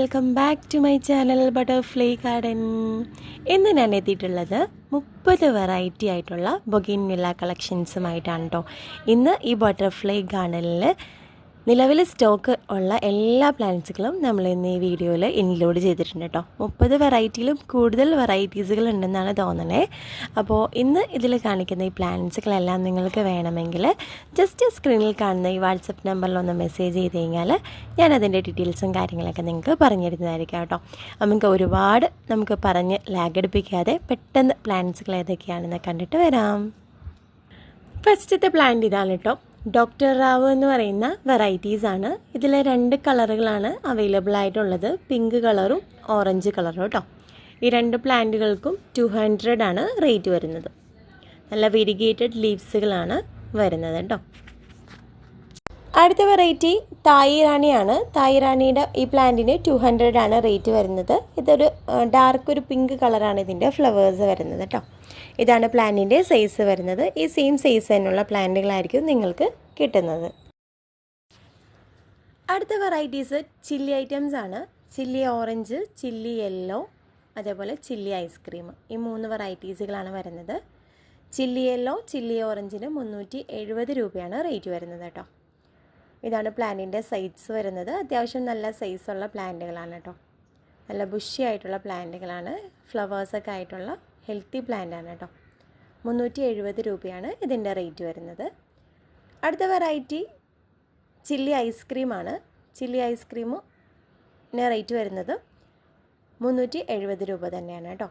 Welcome back to my channel butterfly garden. ഇന്ന് ഞാൻ എത്തിയിട്ടുള്ളത് 30 വെറൈറ്റി ആയിട്ടുള്ള ബൊഗെയിൻവില്ല കളക്ഷൻസുമായിട്ടാണ് കേട്ടോ. ഇന്ന് ഈ ബട്ടർഫ്ലൈ ഗാർഡനിൽ നിലവിൽ സ്റ്റോക്ക് ഉള്ള എല്ലാ പ്ലാന്റ്സുകളും നമ്മൾ ഇന്ന് ഈ വീഡിയോയിൽ ഇൻക്ലൂഡ് ചെയ്തിട്ടുണ്ട് കേട്ടോ. 30 വെറൈറ്റിയിലും കൂടുതൽ വെറൈറ്റീസുകൾ ഉണ്ടെന്നാണ് തോന്നണേ. അപ്പോൾ ഇന്ന് ഇതിൽ കാണിക്കുന്ന ഈ പ്ലാന്റ്സുകളെല്ലാം നിങ്ങൾക്ക് വേണമെങ്കിൽ ജസ്റ്റ് സ്ക്രീനിൽ കാണുന്ന ഈ വാട്സപ്പ് നമ്പറിലൊന്ന് മെസ്സേജ് ചെയ്ത് കഴിഞ്ഞാൽ ഞാനതിൻ്റെ ഡീറ്റെയിൽസും കാര്യങ്ങളൊക്കെ നിങ്ങൾക്ക് പറഞ്ഞു തരുന്നതായിരിക്കും കേട്ടോ. നമുക്ക് പറഞ്ഞ് ലാഗടിപ്പിക്കാതെ പെട്ടെന്ന് പ്ലാന്റ്സുകൾ ഏതൊക്കെയാണെന്ന് കണ്ടിട്ട് വരാം. ഫസ്റ്റത്തെ പ്ലാന്റ് ഇതാണ് കേട്ടോ. ഡോക്ടർ റാവു എന്ന് പറയുന്ന വെറൈറ്റീസാണ്. ഇതിൽ 2 കളറുകളാണ് അവൈലബിൾ ആയിട്ടുള്ളത്, പിങ്ക് കളറും ഓറഞ്ച് കളറും കേട്ടോ. ഈ 2 പ്ലാന്റുകൾക്കും 200 ആണ് റേറ്റ് വരുന്നത്. നല്ല വെരിഗേറ്റഡ് ലീവ്സുകളാണ് വരുന്നത് കേട്ടോ. അടുത്ത വെറൈറ്റി തായ് റാണിയാണ്. തായ് റാണിയുടെ ഈ പ്ലാന്റിന് 200 ആണ് റേറ്റ് വരുന്നത്. ഇതൊരു ഒരു പിങ്ക് കളറാണ് ഇതിൻ്റെ ഫ്ലവേഴ്സ് വരുന്നത് കേട്ടോ. ഇതാണ് പ്ലാന്റിൻ്റെ സൈസ് വരുന്നത്. ഈ സെയിം സൈസ് തന്നെയുള്ള പ്ലാന്റുകളായിരിക്കും നിങ്ങൾക്ക് കിട്ടുന്നത്. അടുത്ത വെറൈറ്റീസ് ചില്ലി ഐറ്റംസ് ആണ്. ചില്ലി ഓറഞ്ച്, ചില്ലി യെല്ലോ, അതേപോലെ ചില്ലി ഐസ്ക്രീം. ഈ 3 വെറൈറ്റീസുകളാണ് വരുന്നത്. ചില്ലി യെല്ലോ, ചില്ലി ഓറഞ്ചിന് 370 രൂപയാണ് റേറ്റ് വരുന്നത് കേട്ടോ. ഇതാണ് പ്ലാന്റിൻ്റെ സൈസ് വരുന്നത്. അത്യാവശ്യം നല്ല സൈസുള്ള പ്ലാന്റുകളാണ് കേട്ടോ. നല്ല ബുഷി ആയിട്ടുള്ള പ്ലാന്റുകളാണ്. ഫ്ലവേഴ്സൊക്കെ ആയിട്ടുള്ള ഹെൽത്തി പ്ലാന്റാണ് കേട്ടോ. 370 രൂപയാണ് ഇതിൻ്റെ റേറ്റ് വരുന്നത്. അടുത്ത വെറൈറ്റി ചില്ലി ഐസ്ക്രീമാണ്. ചില്ലി ഐസ്ക്രീമിന് റേറ്റ് വരുന്നത് 370 രൂപ തന്നെയാണ് കേട്ടോ.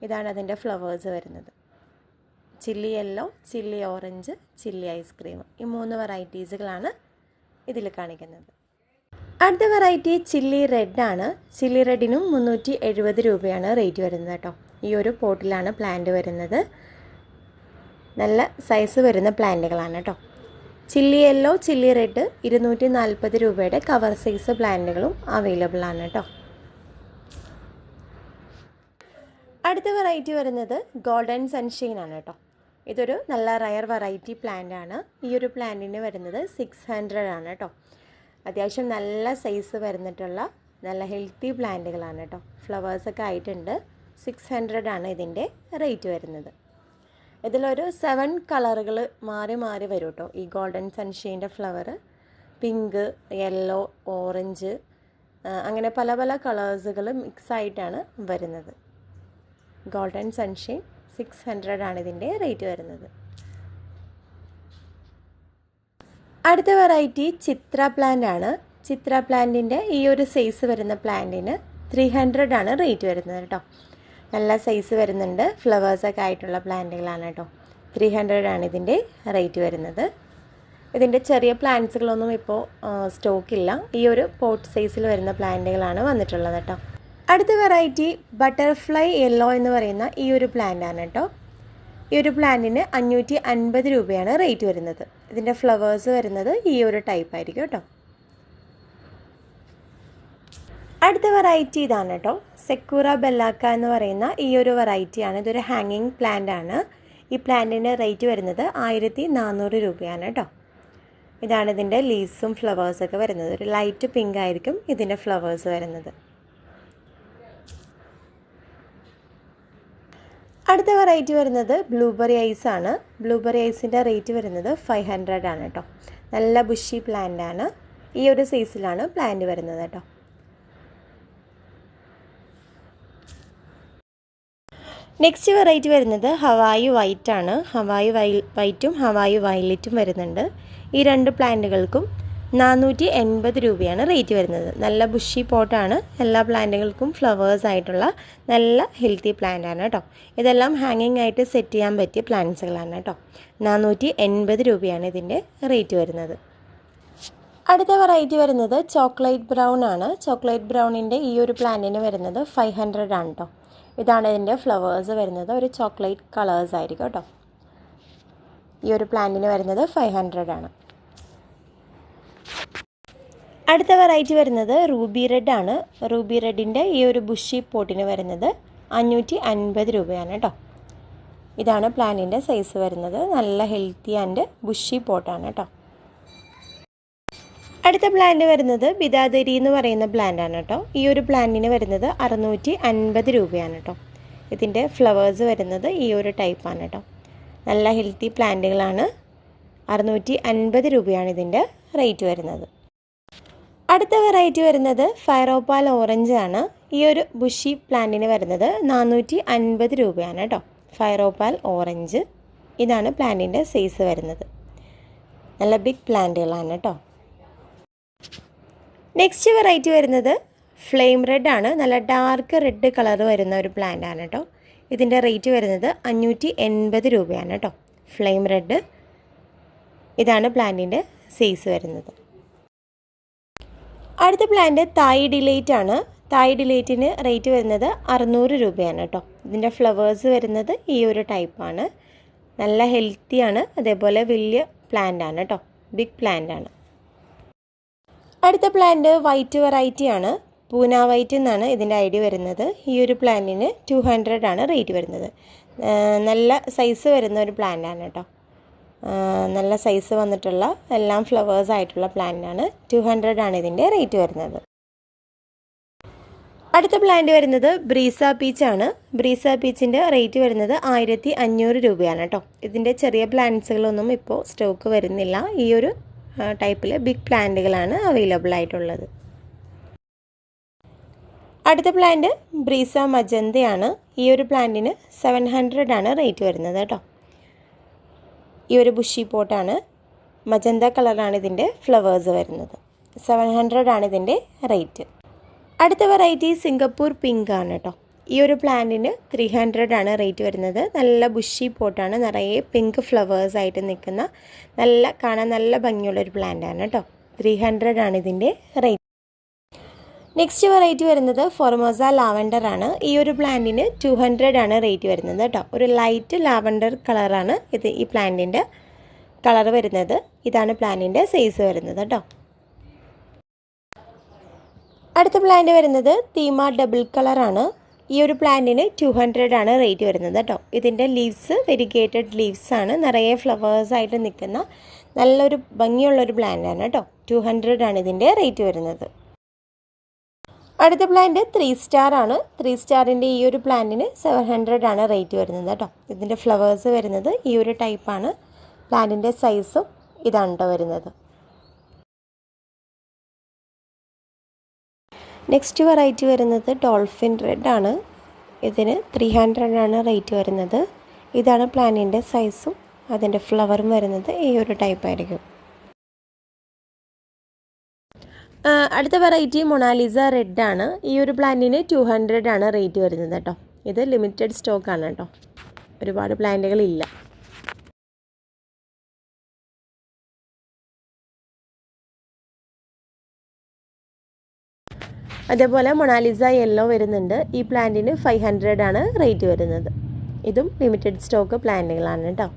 ഇതാണ് അതിൻ്റെ ഫ്ലവേഴ്സ് വരുന്നത്. Chilli yellow, chilli orange, chilli ice cream. ഈ 3 വെറൈറ്റീസുകളാണ് ഇതിൽ കാണിക്കുന്നത്. അടുത്ത വെറൈറ്റി ചില്ലി റെഡ് ആണ്. ചില്ലി റെഡിനും 370 രൂപയാണ് റേറ്റ് വരുന്നത് കേട്ടോ. ഈ ഒരു പോട്ടിലാണ് പ്ലാന്റ് വരുന്നത്. നല്ല സൈസ് വരുന്ന പ്ലാന്റുകളാണ് കേട്ടോ. ചില്ലി യെല്ലോ, ചില്ലി റെഡ് 240 രൂപയുടെ കവർ സൈസ് പ്ലാന്റുകളും അവൈലബിൾ ആണ് കേട്ടോ. അടുത്ത വെറൈറ്റി വരുന്നത് ഗോൾഡൻ സൺഷൈൻ ആണ് കേട്ടോ. ഇതൊരു നല്ല റയർ വെറൈറ്റി പ്ലാന്റ് ആണ്. ഈ ഒരു പ്ലാന്റിന് വരുന്നത് 600 ആണ് കേട്ടോ. അത്യാവശ്യം നല്ല സൈസ് വരുന്നിട്ടുള്ള നല്ല ഹെൽത്തി പ്ലാന്റുകളാണ് കേട്ടോ. ഫ്ലവേഴ്സൊക്കെ ആയിട്ടുണ്ട്. 600 ആണ് ഇതിൻ്റെ റേറ്റ് വരുന്നത്. ഇതിലൊരു 7 കളറുകൾ മാറി മാറി വരും കേട്ടോ. ഈ ഗോൾഡൻ സൺഷൈൻ്റെ ഫ്ലവർ പിങ്ക്, യെല്ലോ, ഓറഞ്ച്, അങ്ങനെ പല പല കളേഴ്സുകൾ മിക്സ് ആയിട്ടാണ് വരുന്നത്. ഗോൾഡൻ സൺഷൈൻ 600 ആണ് ഇതിൻ്റെ റേറ്റ് വരുന്നത്. അടുത്ത വെറൈറ്റി ചിത്ര പ്ലാന്റ് ആണ്. ചിത്ര പ്ലാന്റിൻ്റെ ഈ ഒരു സൈസ് വരുന്ന പ്ലാന്റിന് 300 ആണ് റേറ്റ് വരുന്നത് കേട്ടോ. നല്ല സൈസ് വരുന്നുണ്ട്. ഫ്ലവേഴ്സൊക്കെ ആയിട്ടുള്ള പ്ലാന്റുകളാണ് കേട്ടോ. 300 ആണ് ഇതിൻ്റെ റേറ്റ് വരുന്നത്. ഇതിൻ്റെ ചെറിയ പ്ലാന്റ്സുകളൊന്നും ഇപ്പോൾ സ്റ്റോക്കില്ല. ഈ ഒരു പോട്ട് സൈസിൽ വരുന്ന പ്ലാന്റുകളാണ് വന്നിട്ടുള്ളത് കേട്ടോ. അടുത്ത വെറൈറ്റി ബട്ടർഫ്ലൈ യെല്ലോ എന്ന് പറയുന്ന ഈ ഒരു പ്ലാന്റ് ആണ് കേട്ടോ. ഈ ഒരു പ്ലാന്റിന് 550 രൂപയാണ് റേറ്റ് വരുന്നത്. ഇതിൻ്റെ ഫ്ലവേഴ്സ് വരുന്നത് ഈ ഒരു ടൈപ്പ് ആയിരിക്കും കേട്ടോ. അടുത്ത വെറൈറ്റി ഇതാണ് കേട്ടോ. സെക്കൂറ ബെല്ലാക്ക എന്ന് പറയുന്ന ഈ ഒരു വെറൈറ്റിയാണ്. ഇതൊരു ഹാങ്ങിങ് പ്ലാന്റ് ആണ്. ഈ പ്ലാന്റിന് റേറ്റ് വരുന്നത് 1400 രൂപയാണ് കേട്ടോ. ഇതാണ് ഇതിൻ്റെ ലീവ്സും ഫ്ലവേഴ്സൊക്കെ വരുന്നത്. ഒരു ലൈറ്റ് പിങ്ക് ആയിരിക്കും ഇതിൻ്റെ ഫ്ലവേഴ്സ് വരുന്നത്. അടുത്ത വെറൈറ്റി വരുന്നത് ബ്ലൂബെറി ഐസ് ആണ്. ബ്ലൂബെറി ഐസിൻ്റെ റേറ്റ് വരുന്നത് 500 ആണ് കേട്ടോ. നല്ല ബുഷി പ്ലാന്റ് ആണ്. ഈ ഒരു സൈസിലാണ് പ്ലാന്റ് വരുന്നത് കേട്ടോ. നെക്സ്റ്റ് വെറൈറ്റി വരുന്നത് ഹവായി വൈറ്റ് ആണ്. ഹവായി വൈറ്റും ഹവായി വയലറ്റും വരുന്നുണ്ട്. ഈ 2 പ്ലാന്റുകൾക്കും 480 രൂപയാണ് റേറ്റ് വരുന്നത്. നല്ല ബുഷി പോട്ടാണ്. എല്ലാ പ്ലാന്റുകൾക്കും ഫ്ലവേഴ്സ് ആയിട്ടുള്ള നല്ല ഹെൽത്തി പ്ലാന്റ് ആണ് കേട്ടോ. ഇതെല്ലാം ഹാങ്ങിങ് ആയിട്ട് സെറ്റ് ചെയ്യാൻ പറ്റിയ പ്ലാന്റ്സുകളാണ് കേട്ടോ. 480 രൂപയാണ് ഇതിൻ്റെ റേറ്റ് വരുന്നത്. അടുത്ത വെറൈറ്റി വരുന്നത് ചോക്ലേറ്റ് ബ്രൗൺ ആണ്. ചോക്ലേറ്റ് ബ്രൗണിൻ്റെ ഈ ഒരു പ്ലാന്റിന് വരുന്നത് 500 ആണ് കേട്ടോ. ഇതാണ് ഇതിൻ്റെ ഫ്ലവേഴ്സ് വരുന്നത്. ഒരു ചോക്ലേറ്റ് കളേഴ്സ് ആയിരിക്കും കേട്ടോ. ഈ ഒരു പ്ലാന്റിന് വരുന്നത് 500 ആണ്. അടുത്ത വെറൈറ്റി വരുന്നത് റൂബി റെഡ് ആണ്. റൂബി റെഡിൻ്റെ ഈ ഒരു ബുഷി പോട്ടിന് വരുന്നത് 550 രൂപയാണ് കേട്ടോ. ഇതാണ് പ്ലാന്റിൻ്റെ സൈസ് വരുന്നത്. നല്ല ഹെൽത്തി ആൻഡ് ബുഷി പോട്ടാണ് കേട്ടോ. അടുത്ത പ്ലാന്റ് വരുന്നത് ബിദാദരി എന്ന് പറയുന്ന പ്ലാന്റാണ് കേട്ടോ. ഈ ഒരു പ്ലാന്റിന് വരുന്നത് 650 രൂപയാണ് കേട്ടോ. ഇതിൻ്റെ ഫ്ലവേഴ്സ് വരുന്നത് ഈ ഒരു ടൈപ്പാണ് കേട്ടോ. നല്ല ഹെൽത്തി പ്ലാന്റുകളാണ്. 650 രൂപയാണ് ഇതിൻ്റെ റേറ്റ് വരുന്നത്. അടുത്ത വെറൈറ്റി വരുന്നത് ഫൈറോപ്പാൽ ഓറഞ്ച് ആണ്. ഈ ഒരു ബുഷി പ്ലാന്റിന് വരുന്നത് 450 രൂപയാണ് കേട്ടോ. ഫൈറോപ്പാൽ ഓറഞ്ച്, ഇതാണ് പ്ലാന്റിൻ്റെ സൈസ് വരുന്നത്. നല്ല ബിഗ് പ്ലാന്റുകളാണ് കേട്ടോ. നെക്സ്റ്റ് വെറൈറ്റി വരുന്നത് ഫ്ലെയിം റെഡ് ആണ്. നല്ല ഡാർക്ക് റെഡ് കളർ വരുന്ന ഒരു പ്ലാന്റ് ആണ് കേട്ടോ. ഇതിൻ്റെ റേറ്റ് വരുന്നത് 580 രൂപയാണ് കേട്ടോ. ഫ്ലെയിം റെഡ്, ഇതാണ് പ്ലാന്റിൻ്റെ സൈസ് വരുന്നത്. അടുത്ത പ്ലാന്റ് തായ് ഡിലൈറ്റ് ആണ്. തായ് ഡിലൈറ്റിന് റേറ്റ് വരുന്നത് 600 രൂപയാണ് കേട്ടോ. ഇതിൻ്റെ ഫ്ലവേഴ്സ് വരുന്നത് ഈ ഒരു ടൈപ്പാണ്. നല്ല ഹെൽത്തിയാണ്, അതേപോലെ വലിയ പ്ലാന്റ് ആണ് കേട്ടോ. ബിഗ് പ്ലാന്റ് ആണ്. അടുത്ത പ്ലാന്റ് വൈറ്റ് വെറൈറ്റി ആണ്. പൂന വൈറ്റ് എന്നാണ് ഇതിൻ്റെ ഐഡി വരുന്നത്. ഈ ഒരു പ്ലാന്റിന് 200 ആണ് റേറ്റ് വരുന്നത്. നല്ല സൈസ് വരുന്ന ഒരു പ്ലാന്റ് ആണ് കേട്ടോ. നല്ല സൈസ് വന്നിട്ടുള്ള എല്ലാം ഫ്ലവേഴ്സ് ആയിട്ടുള്ള പ്ലാന്റാണ്. 200 ആണ് ഇതിൻ്റെ റേറ്റ് വരുന്നത്. അടുത്ത പ്ലാന്റ് വരുന്നത് ബ്രീസ പീച്ച് ആണ്. ബ്രീസ പീച്ചിൻ്റെ റേറ്റ് വരുന്നത് 1500 രൂപയാണ് കേട്ടോ. ഇതിൻ്റെ ചെറിയ പ്ലാന്റ്സുകളൊന്നും ഇപ്പോൾ സ്റ്റോക്ക് വരുന്നില്ല. ഈ ഒരു ടൈപ്പിൽ ബിഗ് പ്ലാന്റുകളാണ് അവൈലബിൾ ആയിട്ടുള്ളത്. അടുത്ത പ്ലാന്റ് ബ്രീസ മജന്തയാണ്. ഈ ഒരു പ്ലാന്റിന് 700 ആണ് റേറ്റ് വരുന്നത് കേട്ടോ. ഈ ഒരു ബുഷി പോട്ടാണ്. മജന്ത കളറാണ് ഇതിൻ്റെ ഫ്ലവേഴ്സ് വരുന്നത്. 700 ആണ് ഇതിൻ്റെ റേറ്റ്. അടുത്ത വെറൈറ്റി സിംഗപ്പൂർ പിങ്ക് ആണ് കേട്ടോ. ഈ ഒരു പ്ലാന്റിന് 300 ആണ് റേറ്റ് വരുന്നത്. നല്ല ബുഷി പോട്ടാണ്. നിറയെ പിങ്ക് ഫ്ലവേഴ്സ് ആയിട്ട് നിൽക്കുന്ന കാണാൻ നല്ല ഭംഗിയുള്ളൊരു പ്ലാന്റ് ആണ് കേട്ടോ. 300 ആണ് ഇതിൻ്റെ റേറ്റ്. നെക്സ്റ്റ് വെറൈറ്റി വരുന്നത് ഫോർമോസ ലാവൻഡർ ആണ്. ഈ ഒരു പ്ലാന്റിന് 200 ആണ് റേറ്റ് വരുന്നത് കേട്ടോ. ഒരു ലൈറ്റ് ലാവൻഡർ കളറാണ് ഈ പ്ലാന്റിൻ്റെ കളർ വരുന്നത്. ഇതാണ് പ്ലാന്റിൻ്റെ സൈസ് വരുന്നത് കേട്ടോ. അടുത്ത പ്ലാന്റ് വരുന്നത് തീമ ഡബിൾ കളറാണ്. ഈ ഒരു പ്ലാന്റിന് 200 ആണ് റേറ്റ് വരുന്നത് കേട്ടോ. ഇതിൻ്റെ ലീവ്സ് വെരിഗേറ്റഡ് ലീവ്സ് ആണ്. നിറയെ ഫ്ലവേഴ്സ് ആയിട്ട് നിൽക്കുന്ന നല്ലൊരു ഭംഗിയുള്ളൊരു പ്ലാന്റ് ആണ് കേട്ടോ. 200 ആണ് ഇതിൻ്റെ റേറ്റ് വരുന്നത്. അടുത്ത പ്ലാന്റ് 3 സ്റ്റാർ ആണ്. 3 സ്റ്റാറിൻ്റെ ഈ ഒരു പ്ലാന്റിന് 700 ആണ് റേറ്റ് വരുന്നത് കേട്ടോ. ഇതിൻ്റെ ഫ്ലവേഴ്സ് വരുന്നത് ഈ ഒരു ടൈപ്പാണ്. പ്ലാന്റിൻ്റെ സൈസും ഇതാണ് കേട്ടോ വരുന്നത്. നെക്സ്റ്റ് വെറൈറ്റി വരുന്നത് ഡോൾഫിൻ റെഡ് ആണ്. ഇതിന് 300 ആണ് റേറ്റ് വരുന്നത്. ഇതാണ് പ്ലാന്റിൻ്റെ സൈസും അതിൻ്റെ ഫ്ലവറും വരുന്നത് ഈ ഒരു ടൈപ്പായിരിക്കും. അടുത്ത വെറൈറ്റി മൊണാലിസ റെഡ് ആണ്. ഈ ഒരു പ്ലാന്റിന് 200 ആണ് റേറ്റ് വരുന്നത് കേട്ടോ. ഇത് ലിമിറ്റഡ് സ്റ്റോക്കാണ് കേട്ടോ. ഒരുപാട് പ്ലാന്റുകളില്ല. അതേപോലെ മൊണാലിസ യെല്ലോ വരുന്നുണ്ട്. ഈ പ്ലാന്റിന് 500 ആണ് റേറ്റ് വരുന്നത്. ഇതും ലിമിറ്റഡ് സ്റ്റോക്ക് പ്ലാന്റുകളാണ് കേട്ടോ.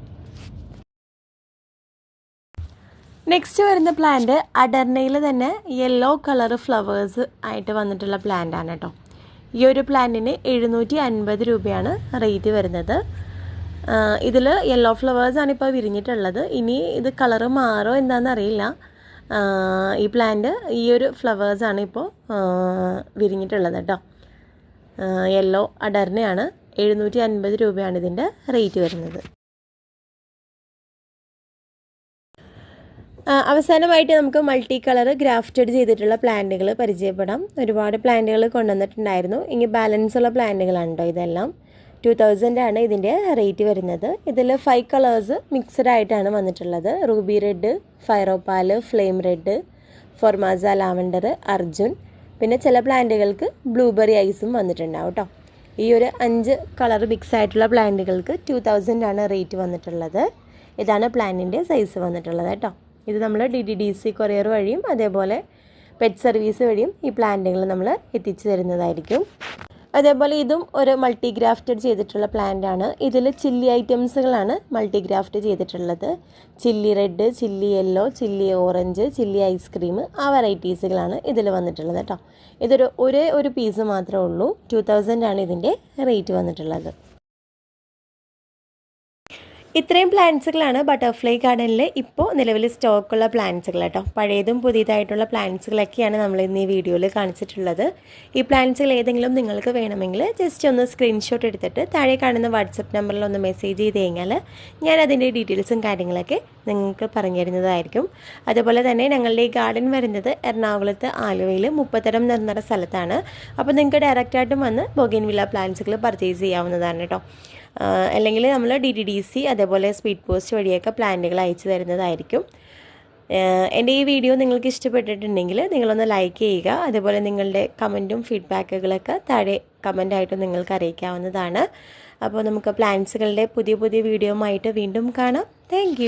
നെക്സ്റ്റ് വരുന്ന പ്ലാന്റ് അഡർണയിൽ തന്നെ യെല്ലോ കളർ ഫ്ലവേഴ്സ് ആയിട്ട് വന്നിട്ടുള്ള പ്ലാന്റ് ആണ് കേട്ടോ. ഈ ഒരു പ്ലാന്റിന് 750 രൂപയാണ് റേറ്റ് വരുന്നത്. ഇതിൽ യെല്ലോ ഫ്ലവേഴ്സാണ് ഇപ്പോൾ വിരിഞ്ഞിട്ടുള്ളത്. ഇനി ഇത് കളറ് മാറോ എന്താണെന്ന് അറിയില്ല. ഈ പ്ലാന്റ് ഈ ഒരു ഫ്ലവേഴ്സാണ് ഇപ്പോൾ വിരിഞ്ഞിട്ടുള്ളത് കേട്ടോ. യെല്ലോ അഡർണയാണ്. 750 രൂപയാണ് ഇതിൻ്റെ റേറ്റ് വരുന്നത്. അവസാനമായിട്ട് നമുക്ക് മൾട്ടി കളർ ഗ്രാഫ്റ്റഡ് ചെയ്തിട്ടുള്ള പ്ലാന്റുകൾ പരിചയപ്പെടാം. ഒരുപാട് പ്ലാന്റുകൾ കൊണ്ടുവന്നിട്ടുണ്ടായിരുന്നു. ഇനി ബാലൻസ് ഉള്ള പ്ലാന്റുകളാണ് കേട്ടോ ഇതെല്ലാം. 2000 ആണ് ഇതിൻ്റെ റേറ്റ് വരുന്നത്. ഇതിൽ 5 കളേഴ്സ് മിക്സഡ് ആയിട്ടാണ് വന്നിട്ടുള്ളത്. Ruby red, fire opal, flame red, Formosa lavender, Arjun, പിന്നെ ചില പ്ലാന്റുകൾക്ക് ബ്ലൂബെറി ഐസും വന്നിട്ടുണ്ടാവും കേട്ടോ. ഈ ഒരു 5 കളർ മിക്സ് ആയിട്ടുള്ള പ്ലാന്റുകൾക്ക് 2000 ആണ് റേറ്റ് വന്നിട്ടുള്ളത്. ഇതാണ് പ്ലാന്റിൻ്റെ സൈസ് വന്നിട്ടുള്ളത് കേട്ടോ. ഇത് നമ്മൾ DDDC കൊറിയർ വഴിയും അതേപോലെ പെറ്റ് സർവീസ് വഴിയും ഈ പ്ലാന്റുകൾ നമ്മൾ എത്തിച്ചു തരുന്നതായിരിക്കും. അതേപോലെ ഇതും ഒരു മൾട്ടി ഗ്രാഫ്റ്റഡ് ചെയ്തിട്ടുള്ള പ്ലാന്റ് ആണ്. ഇതിൽ ചില്ലി ഐറ്റംസുകളാണ് മൾട്ടി ഗ്രാഫ്റ്റ് ചെയ്തിട്ടുള്ളത്. Chilli red, chilli yellow, chilli orange, chilli ice cream, ആ വെറൈറ്റീസുകളാണ് ഇതിൽ വന്നിട്ടുള്ളത് കേട്ടോ. ഇതൊരു ഒരേ ഒരു പീസ് മാത്രമേ ഉള്ളൂ. 2000 ആണ് ഇതിൻ്റെ റേറ്റ് വന്നിട്ടുള്ളത്. ഇത്രയും പ്ലാന്റ്സുകളാണ് ബട്ടർഫ്ലൈ ഗാർഡനിൽ ഇപ്പോൾ നിലവിൽ സ്റ്റോക്കുള്ള പ്ലാന്റ്സുകൾ കേട്ടോ. പഴയതും പുതിയതായിട്ടുള്ള പ്ലാന്റ്സുകളൊക്കെയാണ് നമ്മൾ ഇന്ന് ഈ വീഡിയോയിൽ കാണിച്ചിട്ടുള്ളത്. ഈ പ്ലാന്റ്സുകൾ ഏതെങ്കിലും നിങ്ങൾക്ക് വേണമെങ്കിൽ ജസ്റ്റ് ഒന്ന് സ്ക്രീൻഷോട്ട് എടുത്തിട്ട് താഴെ കാണുന്ന വാട്സപ്പ് നമ്പറിൽ ഒന്ന് മെസ്സേജ് ചെയ്ത് കഴിഞ്ഞാൽ ഞാൻ അതിൻ്റെ ഡീറ്റെയിൽസും കാര്യങ്ങളൊക്കെ നിങ്ങൾക്ക് പറഞ്ഞു തരുന്നതായിരിക്കും. അതുപോലെ തന്നെ ഞങ്ങളുടെ ഈ ഗാർഡൻ വരുന്നത് എറണാകുളത്ത് ആലുവയിൽ മുപ്പത്തരം എന്ന് പറഞ്ഞ സ്ഥലത്താണ്. അപ്പോൾ നിങ്ങൾക്ക് ഡയറക്റ്റായിട്ടും വന്ന് ബൊഗെയിൻവില്ല പ്ലാന്റ്സുകൾ പർച്ചേസ് ചെയ്യാവുന്നതാണ് കേട്ടോ. അല്ലെങ്കിൽ നമ്മൾ DTDC അതേപോലെ സ്പീഡ് പോസ്റ്റ് വഴിയൊക്കെ പ്ലാന്റുകൾ അയച്ചു തരുന്നതായിരിക്കും. എൻ്റെ ഈ വീഡിയോ നിങ്ങൾക്ക് ഇഷ്ടപ്പെട്ടിട്ടുണ്ടെങ്കിൽ നിങ്ങളൊന്ന് ലൈക്ക് ചെയ്യുക. അതുപോലെ നിങ്ങളുടെ കമൻറ്റും ഫീഡ്ബാക്കുകളൊക്കെ താഴെ കമൻ്റായിട്ടും നിങ്ങൾക്ക് അറിയിക്കാവുന്നതാണ്. അപ്പോൾ നമുക്ക് പ്ലാന്റ്സുകളുടെ പുതിയ വീഡിയോ ആയിട്ട് വീണ്ടും കാണാം. താങ്ക്